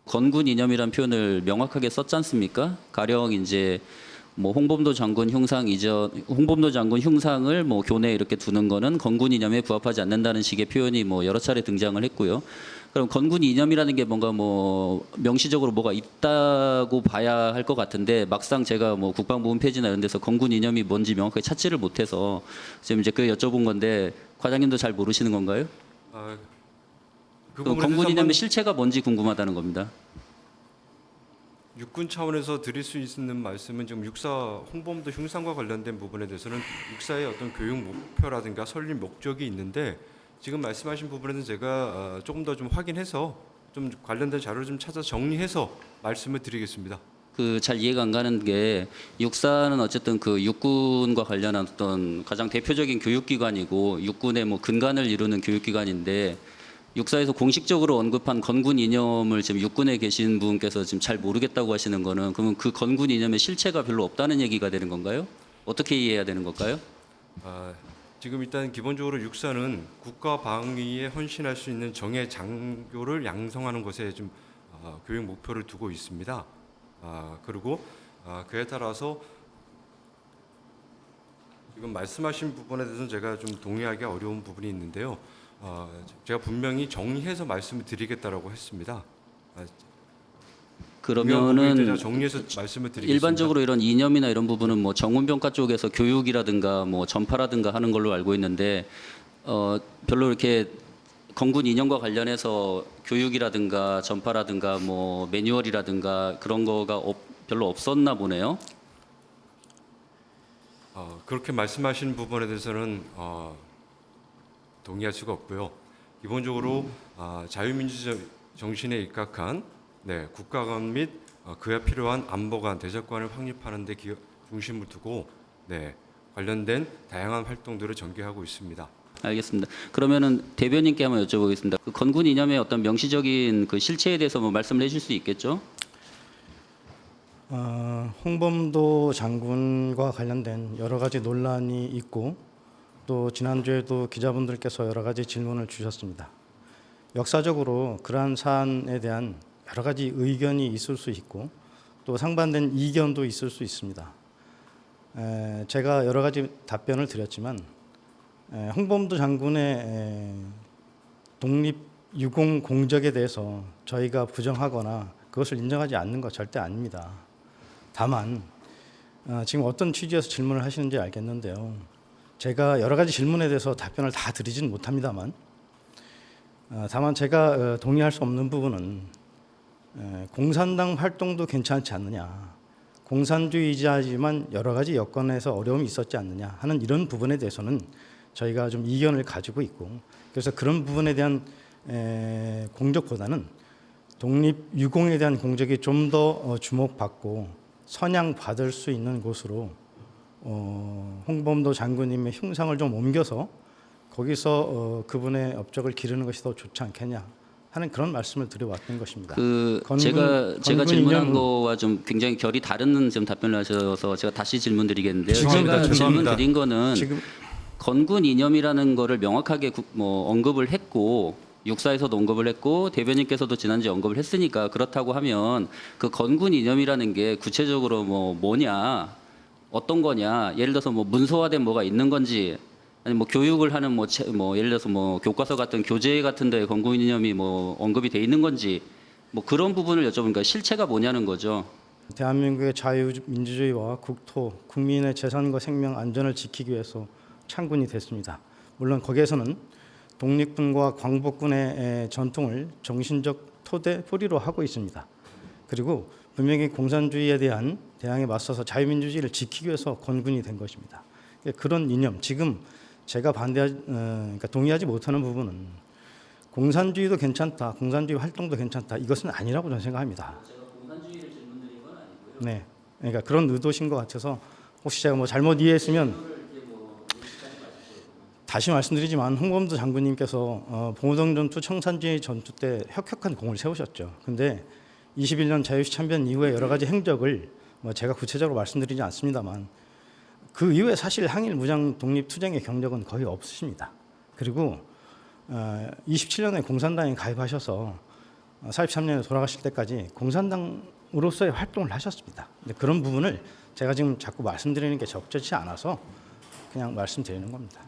건군 이념이란 표현을 명확하게 썼지 않습니까? 가령 이제 뭐 홍범도 장군 흉상을 뭐 교내에 이렇게 두는 거는 건군 이념에 부합하지 않는다는 식의 표현이 뭐 여러 차례 등장을 했고요. 그럼 건군 이념이라는 게 뭔가 뭐 명시적으로 뭐가 있다고 봐야 할 것 같은데 막상 제가 뭐 국방부 홈페이지나 이런 데서 건군 이념이 뭔지 명확하게 찾지를 못해서 지금 이제 그 여쭤본 건데 과장님도 잘 모르시는 건가요? 건군 이념의 실체가 뭔지 궁금하다는 겁니다. 육군 차원에서 드릴 수 있는 말씀은 지금 육사 홍범도 흉상과 관련된 부분에 대해서는 육사의 어떤 교육 목표라든가 설립 목적이 있는데 지금 말씀하신 부분에는 제가 조금 더 좀 확인해서 좀 관련된 자료를 좀 찾아 정리해서 말씀을 드리겠습니다. 그 잘 이해가 안 가는 게 육사는 어쨌든 그 육군과 관련한 어떤 가장 대표적인 교육기관이고 육군의 뭐 근간을 이루는 교육기관인데 육사에서 공식적으로 언급한 건군 이념을 지금 육군에 계신 분께서 지금 잘 모르겠다고 하시는 거는 그러면 그 건군 이념의 실체가 별로 없다는 얘기가 되는 건가요? 어떻게 이해해야 되는 걸까요? 지금 일단 기본적으로 육사는 국가 방위에 헌신할 수 있는 정예 장교를 양성하는 것에 좀 교육 목표를 두고 있습니다. 그리고 그에 따라서 지금 말씀하신 부분에 대해서는 제가 좀 동의하기 어려운 부분이 있는데요. 제가 분명히 정리해서 말씀을 드리겠다라고 했습니다. 그러면은 정리해서 말씀을 드리겠습니다. 일반적으로 이런 이념이나 이런 부분은 뭐 정훈병과 쪽에서 교육이라든가 뭐 전파라든가 하는 걸로 알고 있는데 별로 이렇게 건군 이념과 관련해서 교육이라든가 전파라든가 뭐 매뉴얼이라든가 그런 거가 별로 없었나 보네요. 그렇게 말씀하신 부분에 대해서는 동의할 수가 없고요. 기본적으로 자유민주 정신에 입각한 국가관 및 그에 필요한 안보관, 대적관을 확립하는 데 중심을 두고 관련된 다양한 활동들을 전개하고 있습니다. 알겠습니다. 그러면은 대변인께 한번 여쭤보겠습니다. 그 건군 이념의 어떤 명시적인 그 실체에 대해서 뭐 말씀을 해주실 수 있겠죠? 홍범도 장군과 관련된 여러 가지 논란이 있고 또 지난주에도 기자분들께서 여러 가지 질문을 주셨습니다. 역사적으로 그러한 사안에 대한 여러 가지 의견이 있을 수 있고 또 상반된 이견도 있을 수 있습니다. 제가 여러 가지 답변을 드렸지만 홍범도 장군의 독립유공 공적에 대해서 저희가 부정하거나 그것을 인정하지 않는 것 절대 아닙니다. 다만 지금 어떤 취지에서 질문을 하시는지 알겠는데요. 제가 여러 가지 질문에 대해서 답변을 다 드리지는 못합니다만 다만 제가 동의할 수 없는 부분은 공산당 활동도 괜찮지 않느냐, 공산주의자지만 여러 가지 여건에서 어려움이 있었지 않느냐 하는 이런 부분에 대해서는 저희가 좀 이견을 가지고 있고 그래서 그런 부분에 대한 공적보다는 독립유공에 대한 공적이 좀 더 주목받고 선양받을 수 있는 곳으로 홍범도 장군님의 흉상을 좀 옮겨서 거기서 그분의 업적을 기르는 것이 더 좋지 않겠냐 하는 그런 말씀을 드려왔던 것입니다. 제가 질문한 거와 좀 굉장히 결이 다른 지금 답변을 하셔서 제가 다시 질문드리겠는데요. 제가 질문드린 거는 건군 이념이라는 거를 명확하게 뭐 언급을 했고 육사에서도 언급을 했고 대변인께서도 지난주에 언급을 했으니까 그렇다고 하면 그 건군 이념이라는 게 구체적으로 뭐냐 어떤 거냐 예를 들어서 뭐 문서화된 뭐가 있는 건지 아니 뭐 교육을 하는 뭐 예를 들어서 뭐 교과서 같은 교재 같은 데 건군 이념이 뭐 언급이 돼 있는 건지 뭐 그런 부분을 여쭤보니까 실체가 뭐냐는 거죠. 대한민국의 자유민주주의와 국토, 국민의 재산과 생명 안전을 지키기 위해서 창군이 됐습니다. 물론 거기에서는 독립군과 광복군의 전통을 정신적 토대 뿌리로 하고 있습니다. 그리고 분명히 공산주의에 대한 대항에 맞서서 자유민주주의를 지키기 위해서 건군이 된 것입니다. 그런 이념, 지금 제가 그러니까 동의하지 못하는 부분은 공산주의도 괜찮다, 공산주의 활동도 괜찮다 이것은 아니라고 저는 생각합니다. 제가 공산주의를 질문드린 건 아니고요. 네, 그러니까 그런 의도신 것 같아서 혹시 제가 뭐 잘못 이해했으면 다시 말씀드리지만 홍범도 장군님께서 봉오동 전투, 청산리 전투 때 혁혁한 공을 세우셨죠. 근데 21년 자유시 참변 이후에 여러 가지 행적을 뭐 제가 구체적으로 말씀드리지 않습니다만 그 이후에 사실 항일 무장 독립 투쟁의 경력은 거의 없으십니다. 그리고 27년에 공산당에 가입하셔서 43년에 돌아가실 때까지 공산당으로서의 활동을 하셨습니다. 근데 그런 부분을 제가 지금 자꾸 말씀드리는 게 적절치 않아서 그냥 말씀드리는 겁니다.